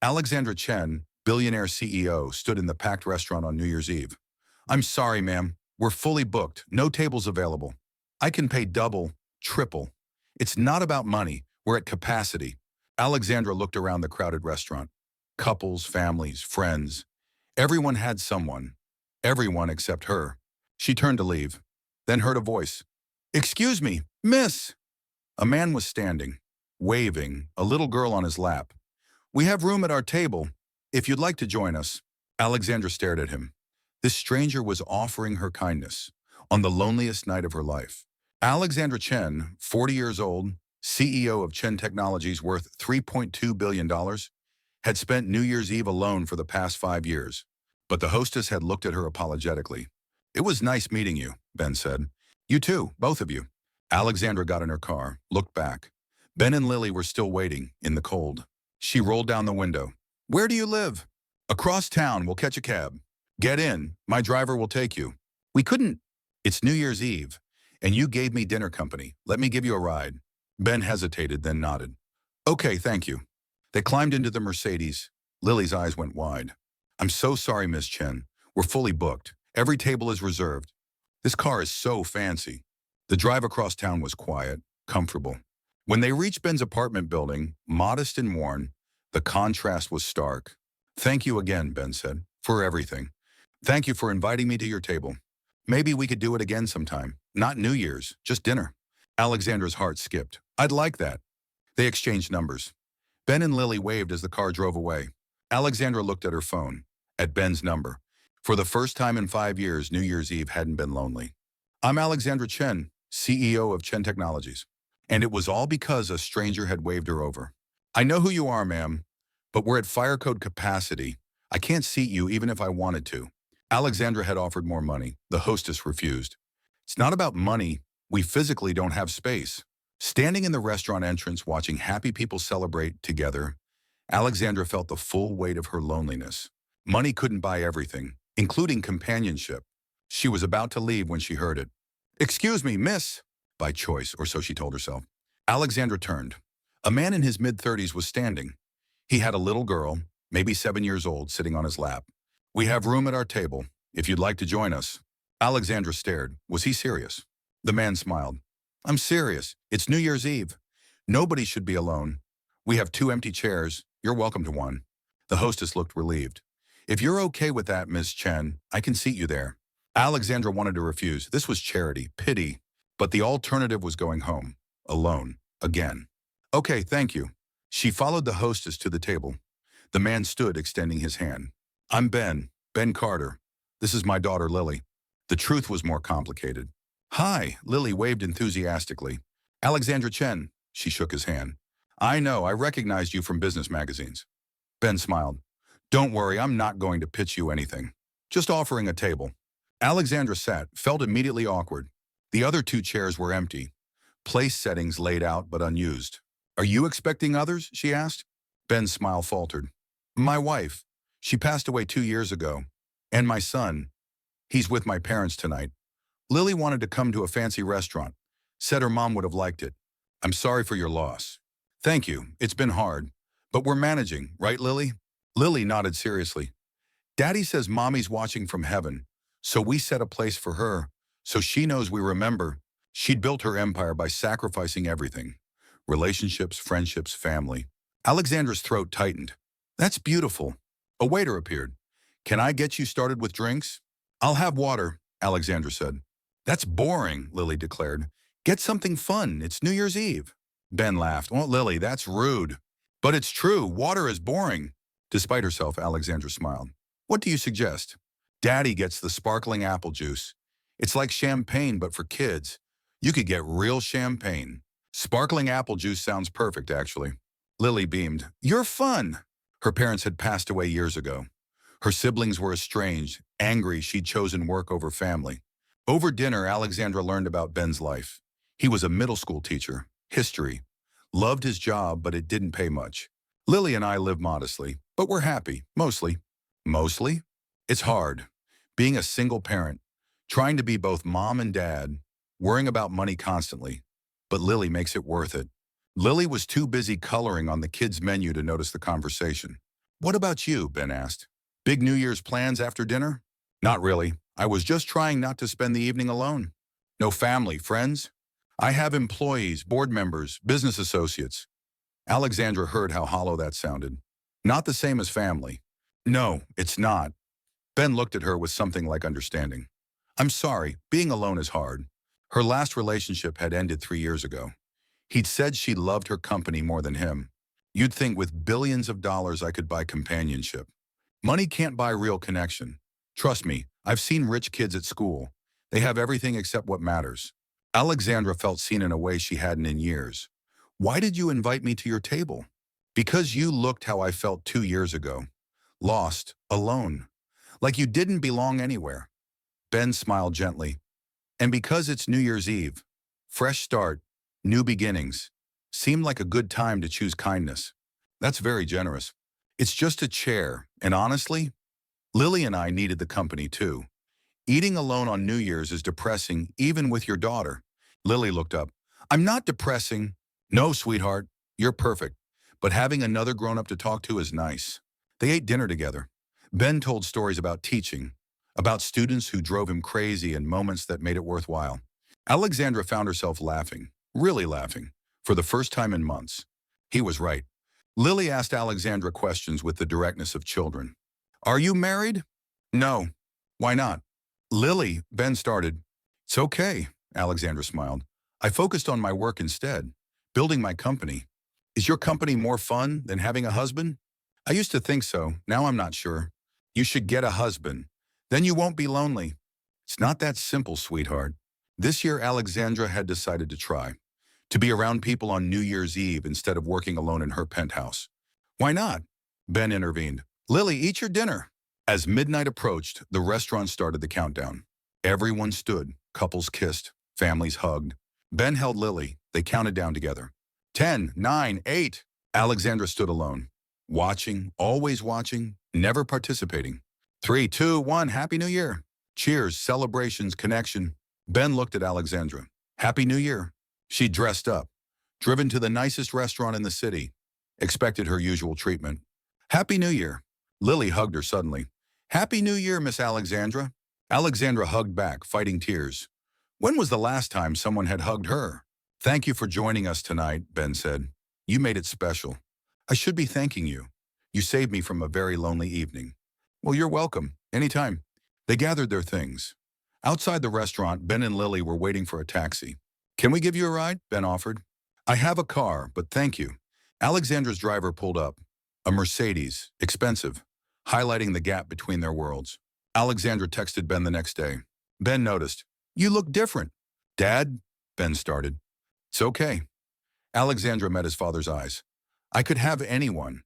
Alexandra Chen, Billionaire CEO, stood in the packed restaurant on New Year's Eve. "I'm sorry, ma'am. We're fully booked. No tables available. I can pay double, triple. It's not about money. We're at capacity." Alexandra looked around the crowded restaurant. Couples, families, friends. Everyone had someone. Everyone except her. She turned to leave, then heard a voice. "Excuse me, miss." A man was standing, waving, a little girl on his lap. "We have room at our table, if you'd like to join us." Alexandra stared at him. This stranger was offering her kindness on the loneliest night of her life. Alexandra Chen, 40 years old, CEO of Chen Technologies worth $3.2 billion, had spent New Year's Eve alone for the past 5 years. But the hostess had looked at her apologetically. "It was nice meeting you," Ben said. "You too, both of you." Alexandra got in her car, looked back. Ben and Lily were still waiting, in the cold. She rolled down the window. "Where do you live?" "Across town, we'll catch a cab." "Get in, my driver will take you." "We couldn't." "It's New Year's Eve, and you gave me dinner company. Let me give you a ride." Ben hesitated, then nodded. "Okay, thank you." They climbed into the Mercedes. Lily's eyes went wide. "I'm so sorry, Miss Chen. We're fully booked. Every table is reserved. This car is so fancy." The drive across town was quiet, comfortable. When they reached Ben's apartment building, modest and worn, the contrast was stark. "Thank you again," Ben said, "for everything. Thank you for inviting me to your table. Maybe we could do it again sometime. Not New Year's, just dinner." Alexandra's heart skipped. "I'd like that." They exchanged numbers. Ben and Lily waved as the car drove away. Alexandra looked at her phone, at Ben's number. For the first time in 5 years, New Year's Eve hadn't been lonely. "I'm Alexandra Chen, CEO of Chen Technologies." And it was all because a stranger had waved her over. "I know who you are, ma'am, but we're at fire code capacity. I can't seat you even if I wanted to." Alexandra had offered more money. The hostess refused. "It's not about money. We physically don't have space." Standing in the restaurant entrance watching happy people celebrate together, Alexandra felt the full weight of her loneliness. Money couldn't buy everything, including companionship. She was about to leave when she heard it. "Excuse me, miss," by choice, or so she told herself. Alexandra turned. A man in his mid-30s was standing. He had a little girl, maybe 7 years old, sitting on his lap. "We have room at our table, if you'd like to join us." Alexandra stared. Was he serious? The man smiled. "I'm serious. It's New Year's Eve. Nobody should be alone. We have 2 empty chairs. You're welcome to one." The hostess looked relieved. "If you're okay with that, Miss Chen, I can seat you there." Alexandra wanted to refuse. This was charity, pity. But the alternative was going home, alone, again. "Okay, thank you." She followed the hostess to the table. The man stood, extending his hand. "I'm Ben Carter. This is my daughter, Lily." The truth was more complicated. "Hi," Lily waved enthusiastically. "Alexandra Chen." She shook his hand. "I know, I recognized you from business magazines." Ben smiled. "Don't worry, I'm not going to pitch you anything. Just offering a table." Alexandra sat, felt immediately awkward. The other 2 chairs were empty. Place settings laid out but unused. "Are you expecting others?" she asked. Ben's smile faltered. "My wife. She passed away 2 years ago. And my son. He's with my parents tonight. Lily wanted to come to a fancy restaurant. Said her mom would have liked it. I'm sorry for your loss." "Thank you. It's been hard. But we're managing, right, Lily?" Lily nodded seriously. "Daddy says Mommy's watching from heaven, so we set a place for her, so she knows we remember. She'd built her empire by sacrificing everything. Relationships, friendships, family." Alexandra's throat tightened. "That's beautiful." A waiter appeared. "Can I get you started with drinks?" "I'll have water," Alexandra said. "That's boring," Lily declared. "Get something fun. It's New Year's Eve." Ben laughed. "Well, Lily, that's rude." "But it's true. Water is boring." Despite herself, Alexandra smiled. "What do you suggest?" "Daddy gets the sparkling apple juice. It's like champagne, but for kids. You could get real champagne." "Sparkling apple juice sounds perfect, actually." Lily beamed. "You're fun." Her parents had passed away years ago. Her siblings were estranged, angry she'd chosen work over family. Over dinner, Alexandra learned about Ben's life. He was a middle school teacher, history. Loved his job, but it didn't pay much. "Lily and I live modestly, but we're happy, mostly." "Mostly?" "It's hard. Being a single parent, trying to be both mom and dad, worrying about money constantly. But Lily makes it worth it." Lily was too busy coloring on the kids' menu to notice the conversation. What about you? Ben asked. Big New Year's plans after dinner? Not really. I was just trying not to spend the evening alone. No family, friends? I have employees, board members, business associates. Alexandra heard how hollow that sounded. Not the same as family. No, it's not. Ben looked at her with something like understanding. I'm sorry, being alone is hard. Her last relationship had ended 3 years ago. He'd said she loved her company more than him. You'd think with billions of dollars I could buy companionship. Money can't buy real connection. Trust me, I've seen rich kids at school. They have everything except what matters. Alexandra felt seen in a way she hadn't in years. Why did you invite me to your table? Because you looked how I felt 2 years ago. Lost, alone. Like you didn't belong anywhere. Ben smiled gently. And because it's New Year's Eve, fresh start, new beginnings, seemed like a good time to choose kindness. That's very generous. It's just a chair, and honestly, Lily and I needed the company too. Eating alone on New Year's is depressing, even with your daughter. Lily looked up. I'm not depressing. No, sweetheart, you're perfect. But having another grown-up to talk to is nice. They ate dinner together. Ben told stories about teaching, about students who drove him crazy and moments that made it worthwhile. Alexandra found herself laughing, really laughing, for the first time in months. He was right. Lily asked Alexandra questions with the directness of children. Are you married? No. Why not? Lily, Ben started. It's okay, Alexandra smiled. I focused on my work instead, building my company. Is your company more fun than having a husband? I used to think so. Now I'm not sure. You should get a husband. Then you won't be lonely. It's not that simple, sweetheart. This year, Alexandra had decided to try. To be around people on New Year's Eve instead of working alone in her penthouse. Why not? Ben intervened. Lily, eat your dinner. As midnight approached, the restaurant started the countdown. Everyone stood, couples kissed, families hugged. Ben held Lily. They counted down together. 10, 9, 8. Alexandra stood alone. Watching, always watching, never participating. 3, 2, 1, Happy New Year. Cheers, celebrations, connection. Ben looked at Alexandra. Happy New Year. She dressed up, driven to the nicest restaurant in the city, expected her usual treatment. Happy New Year. Lily hugged her suddenly. Happy New Year, Miss Alexandra. Alexandra hugged back, fighting tears. When was the last time someone had hugged her? Thank you for joining us tonight, Ben said. You made it special. I should be thanking you. You saved me from a very lonely evening. Well, you're welcome. Anytime. They gathered their things. Outside the restaurant, Ben and Lily were waiting for a taxi. Can we give you a ride? Ben offered. I have a car, but thank you. Alexandra's driver pulled up. A Mercedes, expensive, highlighting the gap between their worlds. Alexandra texted Ben the next day. Ben noticed. You look different. Dad? Ben started. It's okay. Alexandra met his father's eyes. I could have anyone,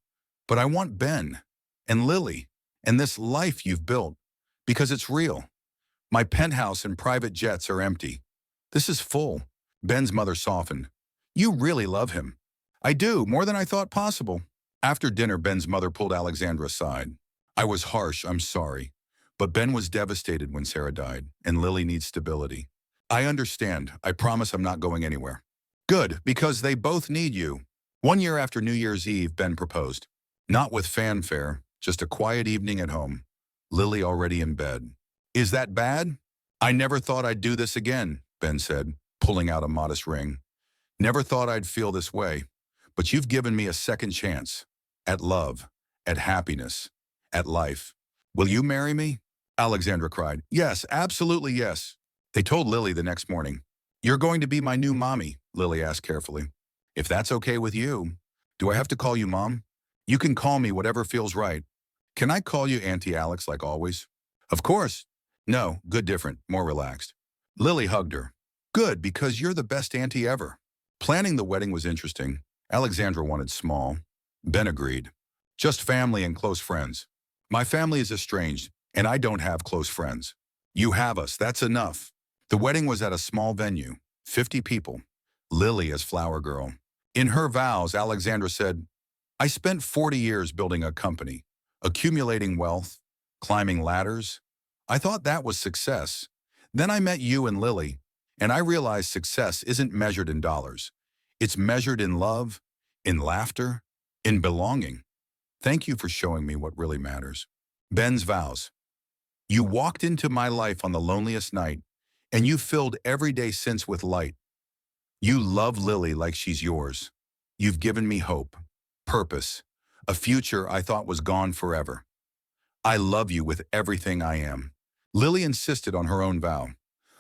but I want Ben and Lily and this life you've built because it's real. My penthouse and private jets are empty. This is full. Ben's mother softened. You really love him. I do, more than I thought possible. After dinner, Ben's mother pulled Alexandra aside. I was harsh, I'm sorry. But Ben was devastated when Sarah died, and Lily needs stability. I understand. I promise I'm not going anywhere. Good, because they both need you. 1 year after New Year's Eve, Ben proposed. Not with fanfare, just a quiet evening at home. Lily already in bed. Is that bad? I never thought I'd do this again, Ben said, pulling out a modest ring. Never thought I'd feel this way, but you've given me a second chance. At love, at happiness, at life. Will you marry me? Alexandra cried. Yes, absolutely yes. They told Lily the next morning. You're going to be my new mommy, Lily asked carefully. If that's okay with you. Do I have to call you Mom? You can call me whatever feels right. Can I call you Auntie Alex like always? Of course. No, good different, more relaxed. Lily hugged her. Good, because you're the best auntie ever. Planning the wedding was interesting. Alexandra wanted small. Ben agreed. Just family and close friends. My family is estranged, and I don't have close friends. You have us, that's enough. The wedding was at a small venue, 50 people. Lily as flower girl. In her vows, Alexandra said, I spent 40 years building a company, accumulating wealth, climbing ladders. I thought that was success. Then I met you and Lily, and I realized success isn't measured in dollars. It's measured in love, in laughter, in belonging. Thank you for showing me what really matters. Ben's vows. You walked into my life on the loneliest night, and you filled every day since with light. You love Lily like she's yours. You've given me hope, purpose, a future I thought was gone forever. I love you with everything I am. Lily insisted on her own vow.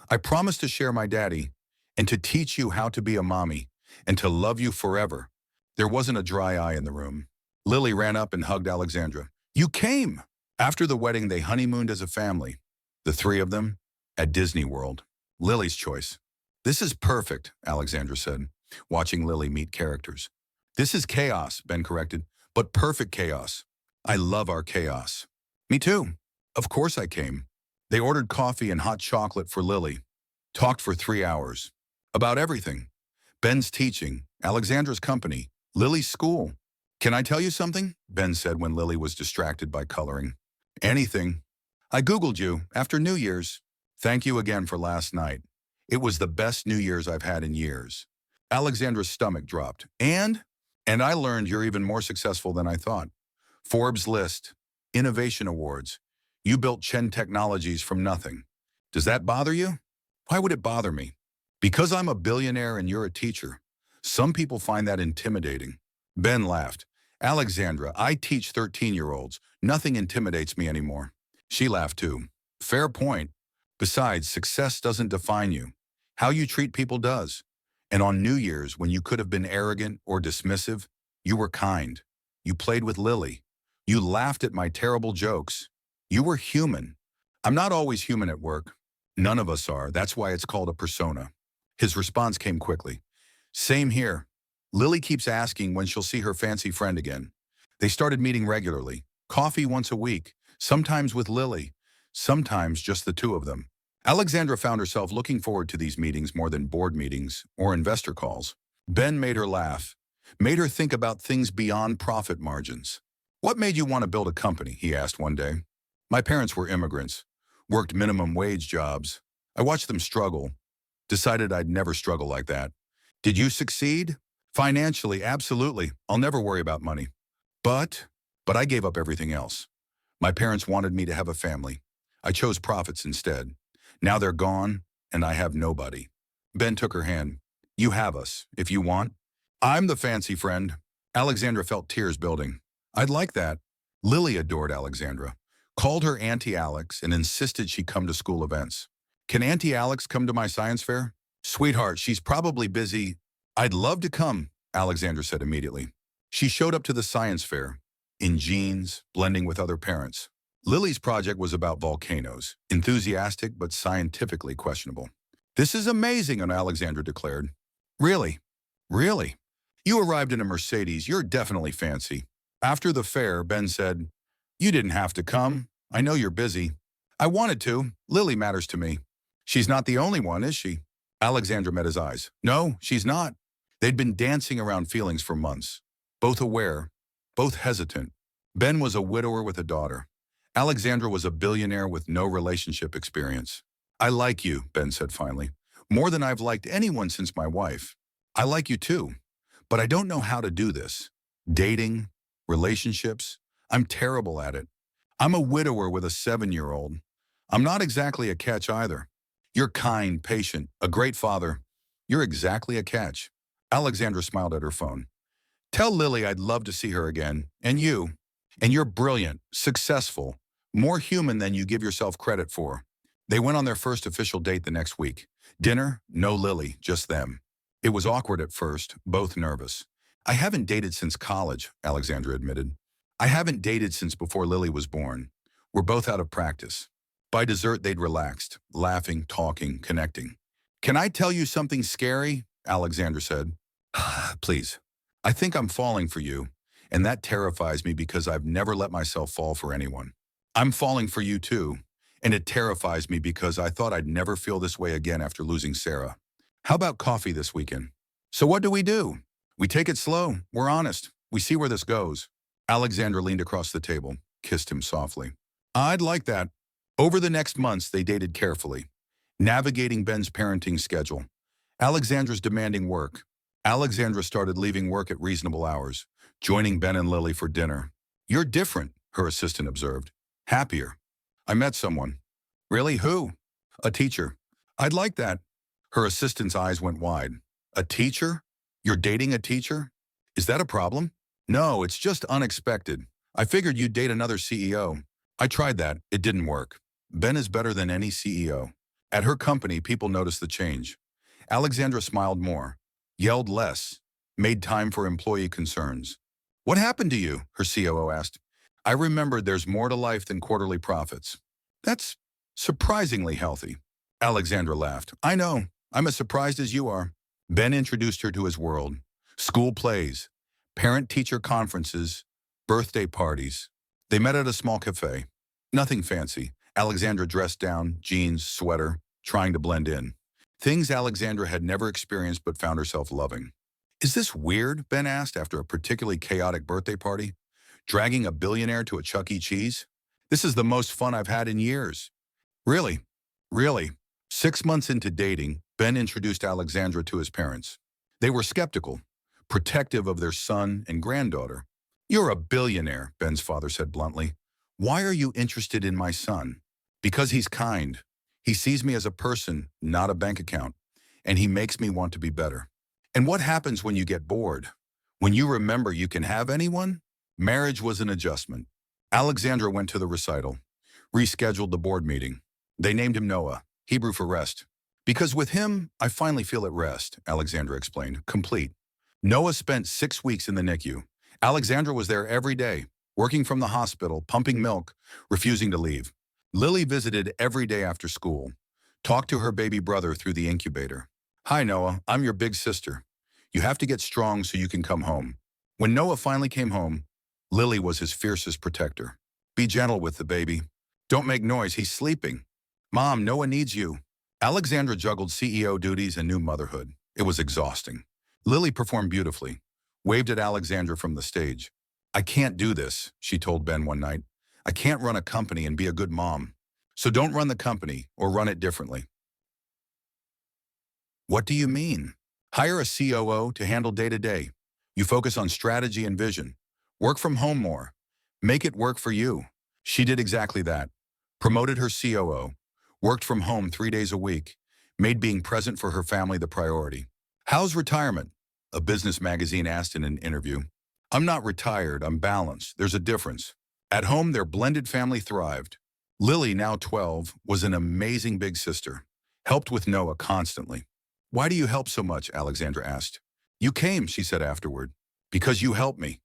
I promise to share my daddy and to teach you how to be a mommy and to love you forever. There wasn't a dry eye in the room. Lily ran up and hugged Alexandra. You came! After the wedding, they honeymooned as a family. The three of them at Disney World. Lily's choice. This is perfect, Alexandra said, watching Lily meet characters. This is chaos, Ben corrected, but perfect chaos. I love our chaos. Me too. Of course I came. They ordered coffee and hot chocolate for Lily. Talked for 3 hours. About everything. Ben's teaching, Alexandra's company, Lily's school. Can I tell you something? Ben said when Lily was distracted by coloring. Anything. I Googled you after New Year's. Thank you again for last night. It was the best New Year's I've had in years. Alexandra's stomach dropped. And I learned you're even more successful than I thought. Forbes list, Innovation Awards. You built Chen Technologies from nothing. Does that bother you? Why would it bother me? Because I'm a billionaire and you're a teacher. Some people find that intimidating. Ben laughed. Alexandra, I teach 13-year-olds. Nothing intimidates me anymore. She laughed too. Fair point. Besides, success doesn't define you. How you treat people does. And on New Year's, when you could have been arrogant or dismissive, you were kind. You played with Lily. You laughed at my terrible jokes. You were human. I'm not always human at work. None of us are. That's why it's called a persona. His response came quickly. Same here. Lily keeps asking when she'll see her fancy friend again. They started meeting regularly. Coffee once a week, sometimes with Lily, sometimes just the two of them. Alexandra found herself looking forward to these meetings more than board meetings or investor calls. Ben made her laugh, made her think about things beyond profit margins. What made you want to build a company? He asked one day. My parents were immigrants, worked minimum wage jobs. I watched them struggle, decided I'd never struggle like that. Did you succeed? Financially, absolutely. I'll never worry about money. But I gave up everything else. My parents wanted me to have a family. I chose profits instead. Now they're gone, and I have nobody. Ben took her hand. You have us, if you want. I'm the fancy friend. Alexandra felt tears building. I'd like that. Lily adored Alexandra, called her Auntie Alex, and insisted she come to school events. Can Auntie Alex come to my science fair? Sweetheart, she's probably busy. I'd love to come, Alexandra said immediately. She showed up to the science fair, in jeans, blending with other parents. Lily's project was about volcanoes, enthusiastic but scientifically questionable. This is amazing, Alexandra declared. Really? Really? You arrived in a Mercedes, you're definitely fancy. After the fair, Ben said, you didn't have to come. I know you're busy. I wanted to. Lily matters to me. She's not the only one, is she? Alexandra met his eyes. No, she's not. They'd been dancing around feelings for months, both aware, both hesitant. Ben was a widower with a daughter. Alexandra was a billionaire with no relationship experience. I like you, Ben said finally, more than I've liked anyone since my wife. I like you too, but I don't know how to do this. Dating, relationships, I'm terrible at it. I'm a widower with a 7-year-old. I'm not exactly a catch either. You're kind, patient, a great father. You're exactly a catch. Alexandra smiled at her phone. Tell Lily I'd love to see her again, and you. And you're brilliant, successful, more human than you give yourself credit for. They went on their first official date the next week. Dinner, no Lily, just them. It was awkward at first, both nervous. I haven't dated since college, Alexandra admitted. I haven't dated since before Lily was born. We're both out of practice. By dessert, they'd relaxed, laughing, talking, connecting. Can I tell you something scary? Alexandra said. Please. I think I'm falling for you, and that terrifies me because I've never let myself fall for anyone. I'm falling for you too, and it terrifies me because I thought I'd never feel this way again after losing Sarah. How about coffee this weekend? So what do? We take it slow. We're honest. We see where this goes. Alexandra leaned across the table, kissed him softly. I'd like that. Over the next months, they dated carefully, navigating Ben's parenting schedule. Alexandra's demanding work. Alexandra started leaving work at reasonable hours, joining Ben and Lily for dinner. You're different, her assistant observed. Happier. I met someone. Really? Who? A teacher. I'd like that. Her assistant's eyes went wide. A teacher? You're dating a teacher? Is that a problem? No, it's just unexpected. I figured you'd date another CEO. I tried that. It didn't work. Ben is better than any CEO. At her company, people noticed the change. Alexandra smiled more, yelled less, made time for employee concerns. What happened to you? Her COO asked. I remembered there's more to life than quarterly profits. That's surprisingly healthy. Alexandra laughed. I know. I'm as surprised as you are. Ben introduced her to his world. School plays, parent-teacher conferences, birthday parties. They met at a small cafe. Nothing fancy. Alexandra dressed down, jeans, sweater, trying to blend in. Things Alexandra had never experienced but found herself loving. Is this weird? Ben asked after a particularly chaotic birthday party. Dragging a billionaire to a Chuck E. Cheese? This is the most fun I've had in years. Really? Really? 6 months into dating, Ben introduced Alexandra to his parents. They were skeptical, protective of their son and granddaughter. You're a billionaire, Ben's father said bluntly. Why are you interested in my son? Because he's kind. He sees me as a person, not a bank account, and he makes me want to be better. And what happens when you get bored? When you remember you can have anyone? Marriage was an adjustment. Alexandra went to the recital, rescheduled the board meeting. They named him Noah, Hebrew for rest. Because with him, I finally feel at rest, Alexandra explained, complete. Noah spent 6 weeks in the NICU. Alexandra was there every day, working from the hospital, pumping milk, refusing to leave. Lily visited every day after school, talked to her baby brother through the incubator. Hi, Noah, I'm your big sister. You have to get strong so you can come home. When Noah finally came home, Lily was his fiercest protector. Be gentle with the baby. Don't make noise, he's sleeping. Mom, Noah needs you. Alexandra juggled CEO duties and new motherhood. It was exhausting. Lily performed beautifully, waved at Alexandra from the stage. I can't do this, she told Ben one night. I can't run a company and be a good mom. So don't run the company or run it differently. What do you mean? Hire a COO to handle day-to-day. You focus on strategy and vision. Work from home more. Make it work for you. She did exactly that. Promoted her COO. Worked from home 3 days a week. Made being present for her family the priority. How's retirement? A business magazine asked in an interview. I'm not retired, I'm balanced. There's a difference. At home, their blended family thrived. Lily, now 12, was an amazing big sister. Helped with Noah constantly. Why do you help so much? Alexandra asked. You came, she said afterward. Because you helped me.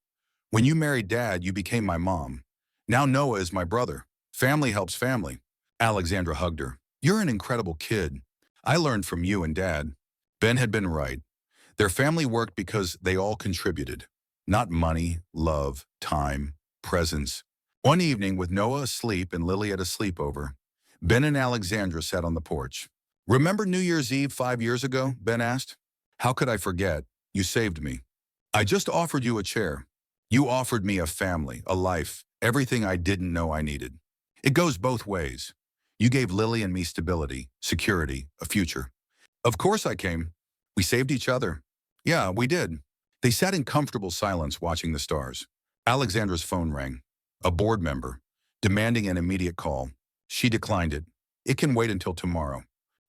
When you married Dad, you became my mom. Now Noah is my brother. Family helps family. Alexandra hugged her. You're an incredible kid. I learned from you and Dad. Ben had been right. Their family worked because they all contributed. Not money, love, time, presence. One evening, with Noah asleep and Lily at a sleepover, Ben and Alexandra sat on the porch. Remember New Year's Eve 5 years ago? Ben asked. How could I forget? You saved me. I just offered you a chair. You offered me a family, a life, everything I didn't know I needed. It goes both ways. You gave Lily and me stability, security, a future. Of course I came. We saved each other. Yeah, we did. They sat in comfortable silence watching the stars. Alexandra's phone rang. A board member, demanding an immediate call. She declined it. It can wait until tomorrow.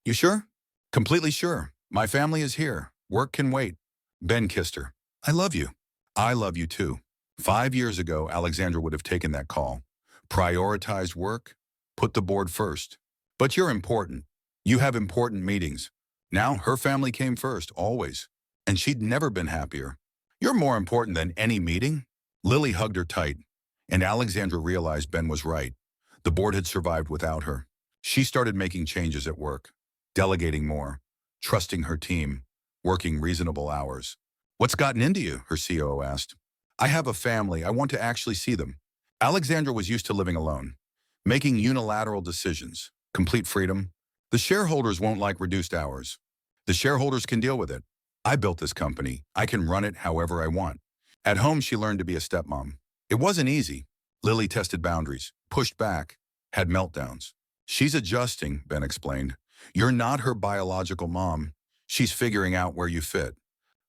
You sure? Completely sure. My family is here. Work can wait. Ben kissed her. I love you. I love you too. 5 years ago, Alexandra would have taken that call. Prioritized work, put the board first. But you're important. You have important meetings. Now her family came first, always. And she'd never been happier. You're more important than any meeting. Lily hugged her tight, and Alexandra realized Ben was right. The board had survived without her. She started making changes at work, delegating more, trusting her team, working reasonable hours. What's gotten into you? Her COO asked. I have a family. I want to actually see them. Alexandra was used to living alone, making unilateral decisions, complete freedom. The shareholders won't like reduced hours. The shareholders can deal with it. I built this company. I can run it however I want. At home, she learned to be a stepmom. It wasn't easy. Lily tested boundaries, pushed back, had meltdowns. She's adjusting, Ben explained. You're not her biological mom. She's figuring out where you fit.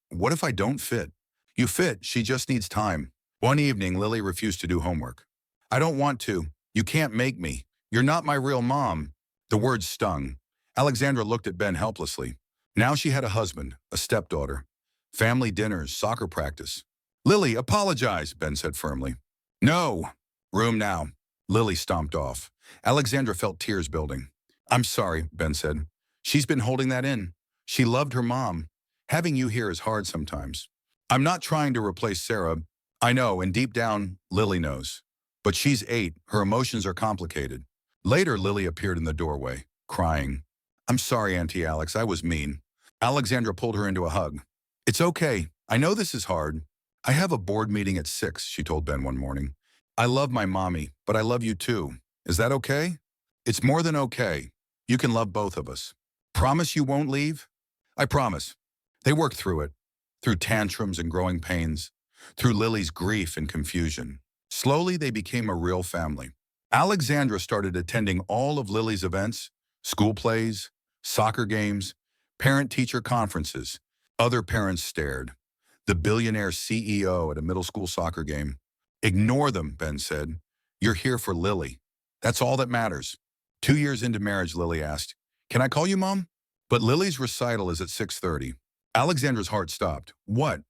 What if I don't fit? You fit, she just needs time. One evening, Lily refused to do homework. I don't want to. You can't make me. You're not my real mom. The words stung. Alexandra looked at Ben helplessly. Now she had a husband, a stepdaughter, family dinners, soccer practice. Lily, apologize, Ben said firmly. No. Room now. Lily stomped off. Alexandra felt tears building. I'm sorry, Ben said. She's been holding that in. She loved her mom. Having you here is hard sometimes. I'm not trying to replace Sarah. I know, and deep down, Lily knows. But she's 8. Her emotions are complicated. Later, Lily appeared in the doorway, crying. I'm sorry, Auntie Alex, I was mean. Alexandra pulled her into a hug. It's okay. I know this is hard. I have a board meeting at 6, she told Ben one morning. I love my mommy, but I love you too. Is that okay? It's more than okay. You can love both of us. Promise you won't leave? I promise. They worked through tantrums and growing pains, through Lily's grief and confusion. Slowly, they became a real family. Alexandra started attending all of Lily's events, school plays, soccer games, parent-teacher conferences. Other parents stared. The billionaire CEO at a middle school soccer game. Ignore them, Ben said. You're here for Lily. That's all that matters. 2 years into marriage, Lily asked, Can I call you Mom? But Lily's recital is at 6:30. Alexandra's heart stopped. What?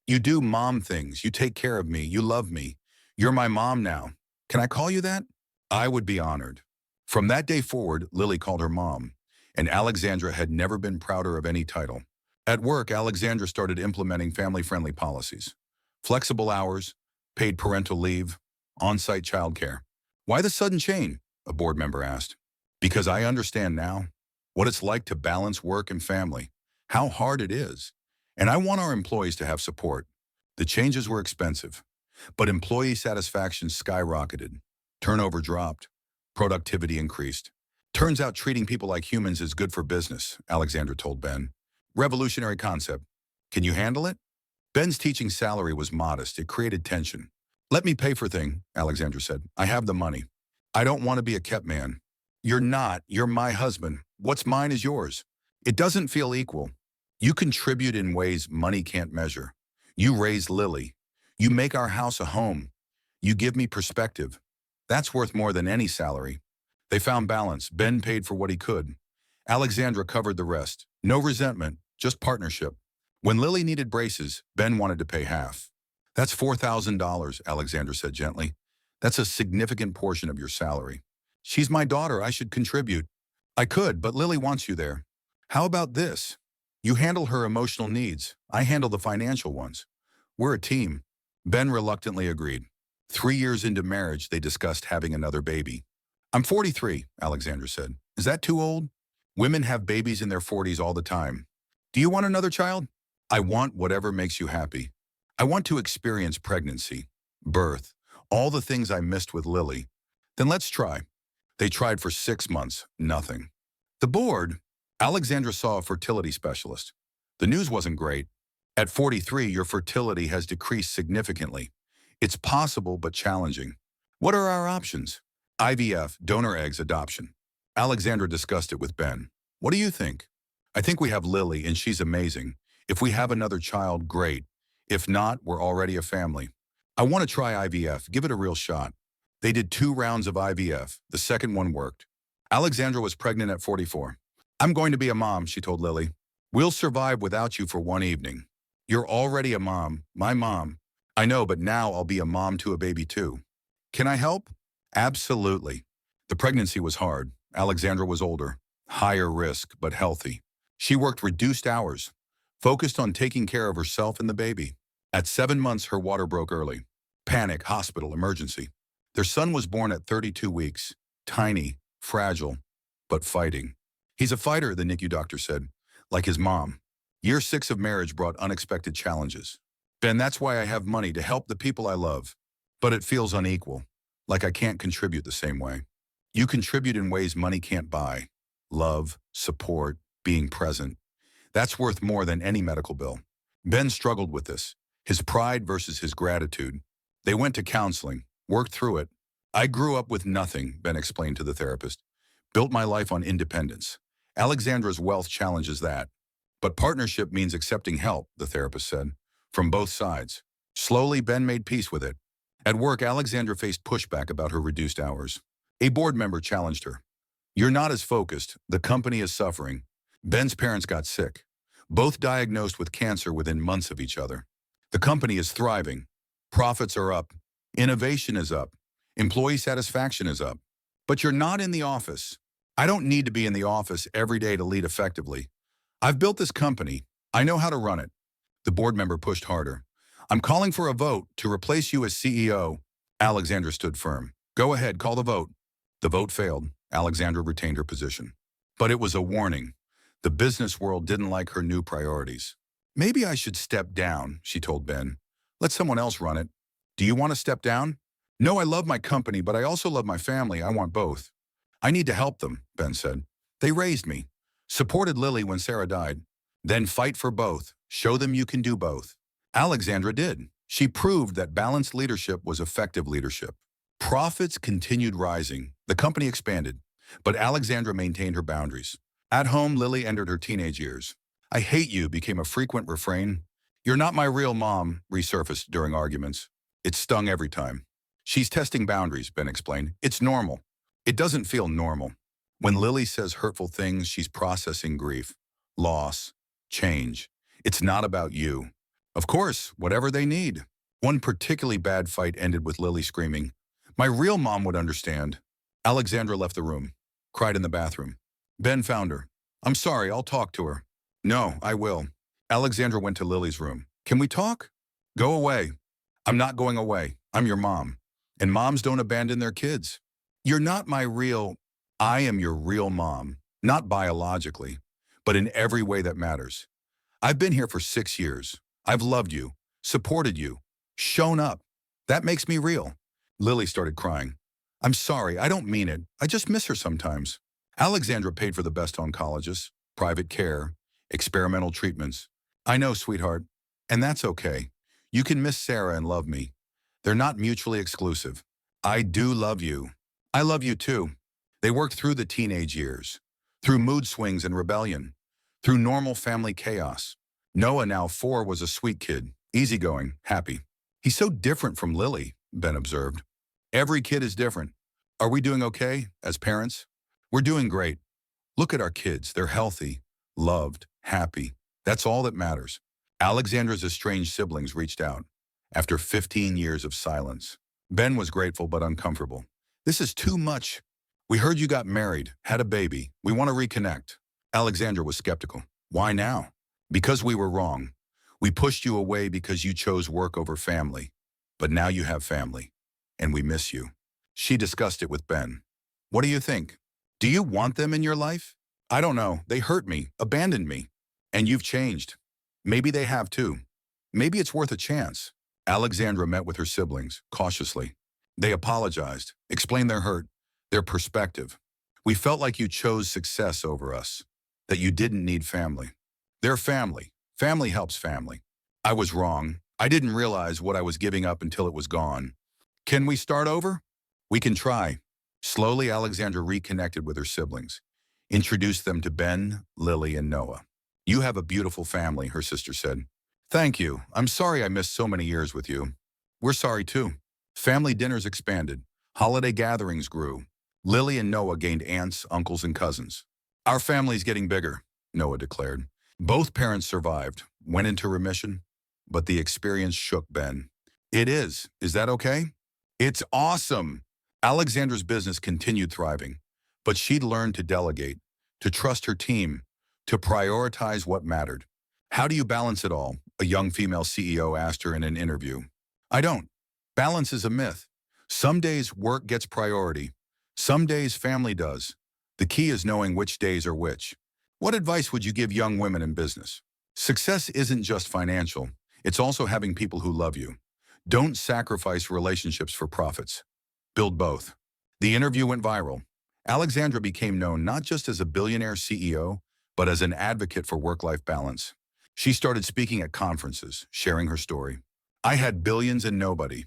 You do mom things. You take care of me. You love me. You're my mom now. Can I call you that? I would be honored. From that day forward, Lily called her mom, and Alexandra had never been prouder of any title. At work, Alexandra started implementing family-friendly policies. Flexible hours, paid parental leave, on-site childcare. Why the sudden change? A board member asked. Because I understand now what it's like to balance work and family, how hard it is. And I want our employees to have support. The changes were expensive, but employee satisfaction skyrocketed. Turnover dropped. Productivity increased. Turns out treating people like humans is good for business, Alexandra told Ben. Revolutionary concept. Can you handle it? Ben's teaching salary was modest. It created tension. Let me pay for things, Alexandra said. I have the money. I don't want to be a kept man. You're not. You're my husband. What's mine is yours. It doesn't feel equal. You contribute in ways money can't measure. You raise Lily. You make our house a home. You give me perspective. That's worth more than any salary. They found balance. Ben paid for what he could. Alexandra covered the rest. No resentment, just partnership. When Lily needed braces, Ben wanted to pay half. That's $4,000, Alexandra said gently. That's a significant portion of your salary. She's my daughter. I should contribute. I could, but Lily wants you there. How about this? You handle her emotional needs. I handle the financial ones. We're a team. Ben reluctantly agreed. 3 years into marriage, they discussed having another baby. I'm 43, Alexandra said. Is that too old? Women have babies in their 40s all the time. Do you want another child? I want whatever makes you happy. I want to experience pregnancy, birth, all the things I missed with Lily. Then let's try. They tried for 6 months, nothing. The board, Alexandra saw a fertility specialist. The news wasn't great. At 43, your fertility has decreased significantly. It's possible but challenging. What are our options? IVF, donor eggs, adoption. Alexandra discussed it with Ben. What do you think? I think we have Lily and she's amazing. If we have another child, great. If not, we're already a family. I want to try IVF, give it a real shot. They did 2 rounds of IVF. The second one worked. Alexandra was pregnant at 44. I'm going to be a mom, she told Lily. We'll survive without you for one evening. You're already a mom, my mom. I know, but now I'll be a mom to a baby too. Can I help? Absolutely. The pregnancy was hard. Alexandra was older, higher risk, but healthy. She worked reduced hours, focused on taking care of herself and the baby. At 7 months, her water broke early. Panic, hospital, emergency. Their son was born at 32 weeks, tiny, fragile, but fighting. He's a fighter, the NICU doctor said, like his mom. Year 6 of marriage brought unexpected challenges. Ben, that's why I have money to help the people I love. But it feels unequal, like I can't contribute the same way. You contribute in ways money can't buy. Love, support, being present. That's worth more than any medical bill. Ben struggled with this, his pride versus his gratitude. They went to counseling, worked through it. I grew up with nothing, Ben explained to the therapist. Built my life on independence. Alexandra's wealth challenges that. But partnership means accepting help, the therapist said, from both sides. Slowly, Ben made peace with it. At work, Alexandra faced pushback about her reduced hours. A board member challenged her. You're not as focused. The company is suffering. Ben's parents got sick, both diagnosed with cancer within months of each other. The company is thriving. Profits are up. Innovation is up. Employee satisfaction is up. But you're not in the office. I don't need to be in the office every day to lead effectively. I've built this company. I know how to run it. The board member pushed harder. I'm calling for a vote to replace you as CEO. Alexandra stood firm. Go ahead, call the vote. The vote failed. Alexandra retained her position. But it was a warning. The business world didn't like her new priorities. Maybe I should step down, she told Ben. Let someone else run it. Do you want to step down? No, I love my company, but I also love my family. I want both. I need to help them, Ben said. They raised me, supported Lily when Sarah died. Then fight for both. Show them you can do both. Alexandra did. She proved that balanced leadership was effective leadership. Profits continued rising. The company expanded, but Alexandra maintained her boundaries. At home, Lily entered her teenage years. I hate you became a frequent refrain. You're not my real mom resurfaced during arguments. It stung every time. She's testing boundaries, Ben explained. It's normal. It doesn't feel normal. When Lily says hurtful things, she's processing grief, loss, change. It's not about you. Of course, whatever they need. One particularly bad fight ended with Lily screaming, my real mom would understand. Alexandra left the room, cried in the bathroom. Ben found her. I'm sorry, I'll talk to her. No, I will. Alexandra went to Lily's room. Can we talk? Go away. I'm not going away. I'm your mom. And moms don't abandon their kids. You're not my real. I am your real mom, not biologically, but in every way that matters. I've been here for 6 years. I've loved you, supported you, shown up. That makes me real. Lily started crying. I'm sorry, I don't mean it. I just miss her sometimes. Alexandra paid for the best oncologists, private care, experimental treatments. I know, sweetheart, and that's okay. You can miss Sarah and love me. They're not mutually exclusive. I do love you. I love you too. They worked through the teenage years, through mood swings and rebellion, through normal family chaos. Noah, now 4, was a sweet kid, easygoing, happy. He's so different from Lily, Ben observed. Every kid is different. Are we doing okay as parents? We're doing great. Look at our kids. They're healthy, loved, happy. That's all that matters. Alexandra's estranged siblings reached out. After 15 years of silence, Ben was grateful but uncomfortable. This is too much. We heard you got married, had a baby. We want to reconnect. Alexandra was skeptical. Why now? Because we were wrong. We pushed you away because you chose work over family. But now you have family, and we miss you. She discussed it with Ben. What do you think? Do you want them in your life? I don't know. They hurt me, abandoned me. And you've changed. Maybe they have too. Maybe it's worth a chance. Alexandra met with her siblings, cautiously. They apologized, explained their hurt, their perspective. We felt like you chose success over us, that you didn't need family. They're family. Family helps family. I was wrong. I didn't realize what I was giving up until it was gone. Can we start over? We can try. Slowly, Alexandra reconnected with her siblings, introduced them to Ben, Lily, and Noah. You have a beautiful family, her sister said. Thank you. I'm sorry I missed so many years with you. We're sorry too. Family dinners expanded. Holiday gatherings grew. Lily and Noah gained aunts, uncles, and cousins. Our family's getting bigger, Noah declared. Both parents survived, went into remission, but the experience shook Ben. It is. Is that okay? It's awesome. Alexandra's business continued thriving, but she'd learned to delegate, to trust her team, to prioritize what mattered. How do you balance it all? A young female CEO asked her in an interview. I don't. Balance is a myth. Some days work gets priority. Some days family does. The key is knowing which days are which. What advice would you give young women in business? Success isn't just financial. It's also having people who love you. Don't sacrifice relationships for profits. Build both. The interview went viral. Alexandra became known not just as a billionaire CEO, but as an advocate for work-life balance. She started speaking at conferences, sharing her story. I had billions and nobody.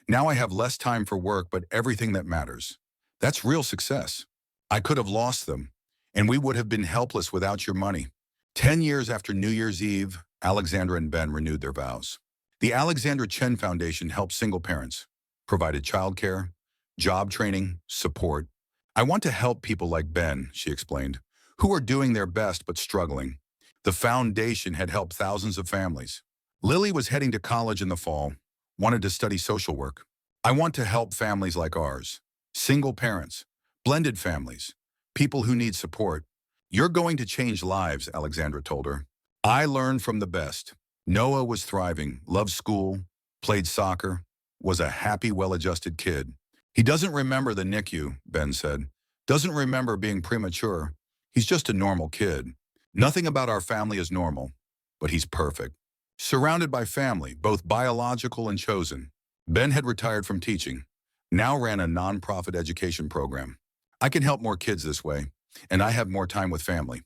Now I have less time for work, but everything that matters. That's real success. I could have lost them, and we would have been helpless without your money. 10 years after New Year's Eve, Alexandra and Ben renewed their vows. The Alexandra Chen Foundation helps single parents, provided childcare, job training, support. I want to help people like Ben, she explained, who are doing their best but struggling. The foundation had helped thousands of families. Lily was heading to college in the fall, wanted to study social work. I want to help families like ours, single parents, blended families, people who need support. You're going to change lives, Alexandra told her. I learned from the best. Noah was thriving, loved school, played soccer, was a happy, well-adjusted kid. He doesn't remember the NICU, Ben said. Doesn't remember being premature. He's just a normal kid. Nothing about our family is normal, but he's perfect. Surrounded by family, both biological and chosen. Ben had retired from teaching, now ran a nonprofit education program. I can help more kids this way, and I have more time with family.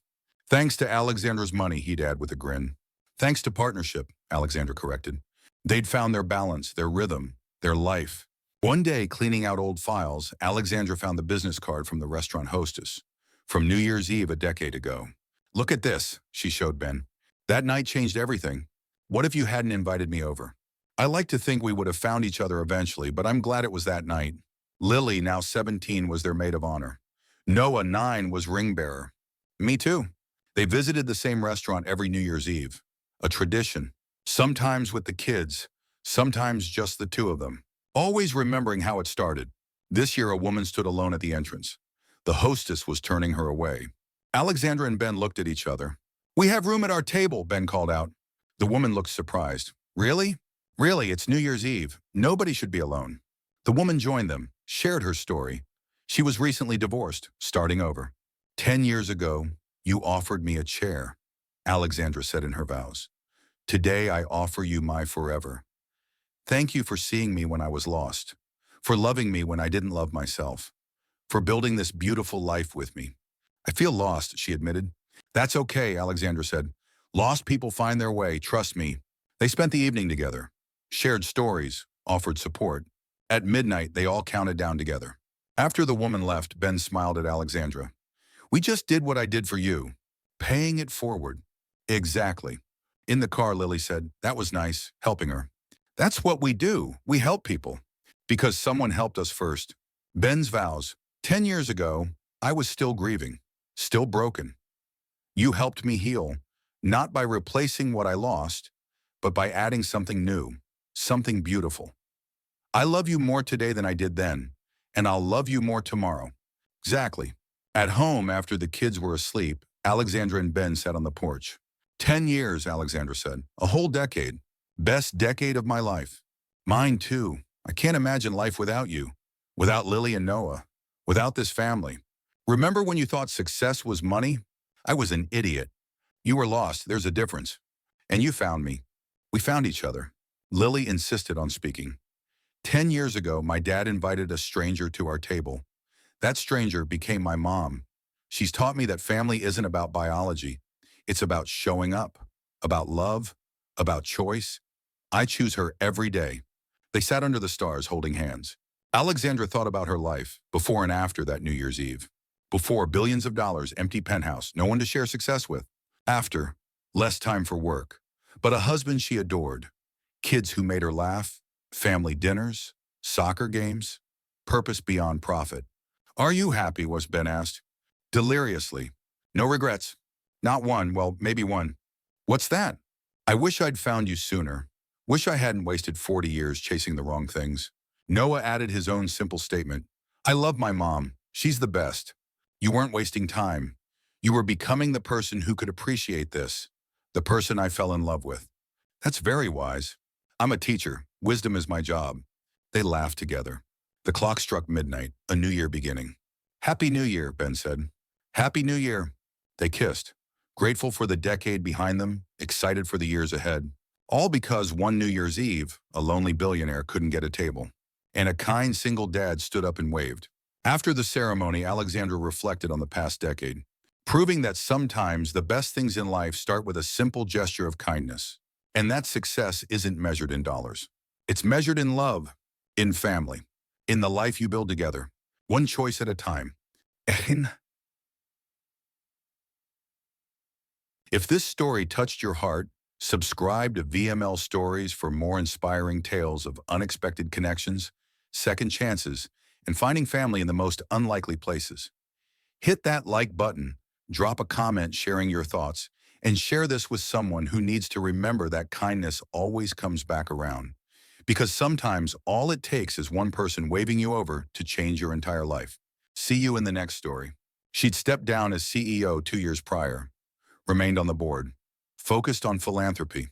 Thanks to Alexandra's money, he'd add with a grin. Thanks to partnership, Alexandra corrected. They'd found their balance, their rhythm, their life. One day, cleaning out old files, Alexandra found the business card from the restaurant hostess, from New Year's Eve a decade ago. Look at this, she showed Ben. That night changed everything. What if you hadn't invited me over? I like to think we would have found each other eventually, but I'm glad it was that night. Lily, now 17, was their maid of honor. Noah, 9, was ring bearer. Me too. They visited the same restaurant every New Year's Eve. A tradition. Sometimes with the kids, sometimes just the two of them. Always remembering how it started. This year, a woman stood alone at the entrance. The hostess was turning her away. Alexandra and Ben looked at each other. We have room at our table, Ben called out. The woman looked surprised. Really? Really, it's New Year's Eve. Nobody should be alone. The woman joined them, shared her story. She was recently divorced, starting over. 10 years ago, you offered me a chair, Alexandra said in her vows. Today I offer you my forever. Thank you for seeing me when I was lost, for loving me when I didn't love myself, for building this beautiful life with me. I feel lost, she admitted. That's okay, Alexandra said. Lost people find their way, trust me. They spent the evening together, shared stories, offered support. At midnight, they all counted down together. After the woman left, Ben smiled at Alexandra. We just did what I did for you, paying it forward. Exactly. In the car, Lily said, that was nice, helping her. That's what we do. We help people. Because someone helped us first. Ben's vows. 10 years ago, I was still grieving, still broken. You helped me heal, not by replacing what I lost, but by adding something new, something beautiful. I love you more today than I did then, and I'll love you more tomorrow. Exactly. At home, after the kids were asleep, Alexandra and Ben sat on the porch. 10 years, Alexandra said. A whole decade. Best decade of my life. Mine too. I can't imagine life without you. Without Lily and Noah. Without this family. Remember when you thought success was money? I was an idiot. You were lost, there's a difference. And you found me. We found each other. Lily insisted on speaking. 10 years ago, my dad invited a stranger to our table. That stranger became my mom. She's taught me that family isn't about biology. It's about showing up, about love, about choice. I choose her every day. They sat under the stars holding hands. Alexandra thought about her life, before and after that New Year's Eve. Before, billions of dollars, empty penthouse, no one to share success with. After, less time for work, but a husband she adored. Kids who made her laugh, family dinners, soccer games, purpose beyond profit. Are you happy, was Ben asked. Deliriously. No regrets. Not one, well, maybe one. What's that? I wish I'd found you sooner. Wish I hadn't wasted 40 years chasing the wrong things. Noah added his own simple statement. I love my mom. She's the best. You weren't wasting time. You were becoming the person who could appreciate this, the person I fell in love with. That's very wise. I'm a teacher. Wisdom is my job. They laughed together. The clock struck midnight, a new year beginning. Happy New Year, Ben said. Happy New Year. They kissed, grateful for the decade behind them, excited for the years ahead. All because one New Year's Eve, a lonely billionaire couldn't get a table. And a kind single dad stood up and waved. After the ceremony, Alexandra reflected on the past decade, proving that sometimes the best things in life start with a simple gesture of kindness. And that success isn't measured in dollars. It's measured in love, in family, in the life you build together, one choice at a time. If this story touched your heart, subscribe to VML Stories for more inspiring tales of unexpected connections, second chances, and finding family in the most unlikely places. Hit that like button, drop a comment sharing your thoughts, and share this with someone who needs to remember that kindness always comes back around. Because sometimes all it takes is one person waving you over to change your entire life. See you in the next story. She'd stepped down as CEO 2 years prior, remained on the board, focused on philanthropy,